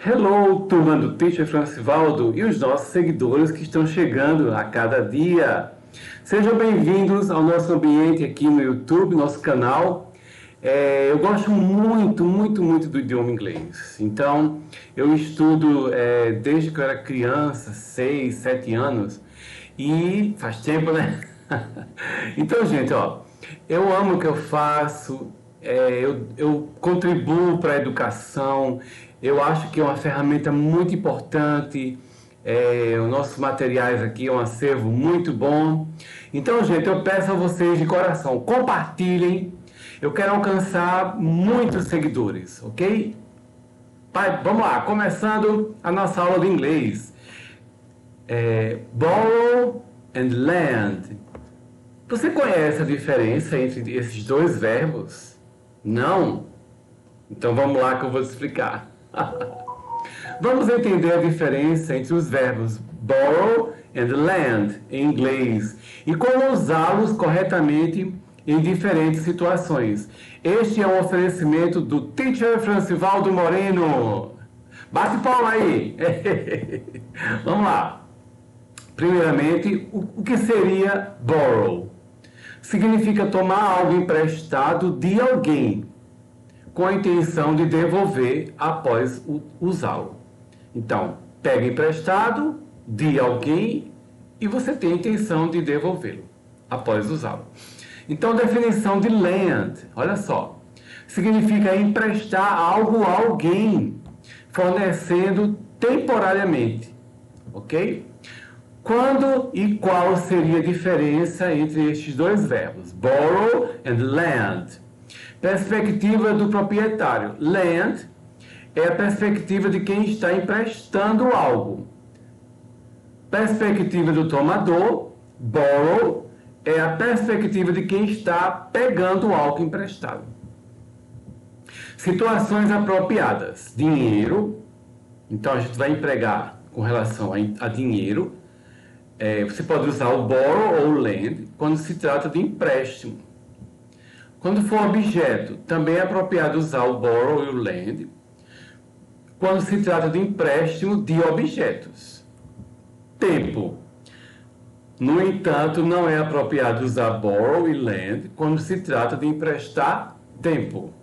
Hello, turma do Teacher Francivaldo e os nossos seguidores que estão chegando a cada dia. Sejam bem-vindos ao nosso ambiente aqui no YouTube, nosso canal. Eu gosto muito do idioma inglês. Então, eu estudo desde que eu era criança, 6, 7 anos. E faz tempo, né? Então, gente, ó, eu amo o que eu faço, eu contribuo para a educação, eu acho que é uma ferramenta muito importante, os nossos materiais aqui é um acervo muito bom. Então, gente, eu peço a vocês de coração, compartilhem, eu quero alcançar muitos seguidores, ok? Pai, vamos lá, começando a nossa aula de inglês. Borrow and lend. Você conhece a diferença entre esses dois verbos? Não? Então vamos lá que eu vou te explicar. Vamos entender a diferença entre os verbos borrow and lend em inglês e como usá-los corretamente em diferentes situações. Este é um oferecimento do Teacher Francivaldo Moreno. Bate palma aí! Vamos lá. Primeiramente, o que seria borrow? Significa tomar algo emprestado de alguém, com a intenção de devolver após usá-lo. Então, pega emprestado de alguém e você tem a intenção de devolvê-lo após usá-lo. Então, definição de lend, olha só, significa emprestar algo a alguém, fornecendo temporariamente, ok? Quando e qual seria a diferença entre estes dois verbos? Borrow and lend. Perspectiva do proprietário. Lend é a perspectiva de quem está emprestando algo. Perspectiva do tomador. Borrow é a perspectiva de quem está pegando algo emprestado. Situações apropriadas. Dinheiro. Então a gente vai empregar com relação a dinheiro. Você pode usar o borrow ou o lend quando se trata de empréstimo. Quando for objeto, também é apropriado usar o borrow e o lend quando se trata de empréstimo de objetos. Tempo. No entanto, não é apropriado usar borrow e lend quando se trata de emprestar tempo.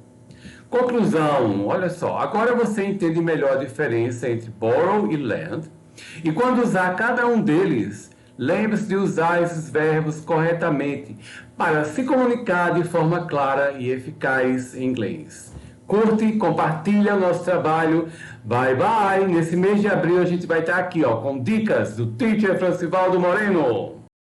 Conclusão, olha só, agora você entende melhor a diferença entre borrow e lend. E quando usar cada um deles, lembre-se de usar esses verbos corretamente para se comunicar de forma clara e eficaz em inglês. Curte, compartilha o nosso trabalho. Bye, bye! Nesse mês de abril a gente vai estar aqui com dicas do Teacher Francivaldo Moreno.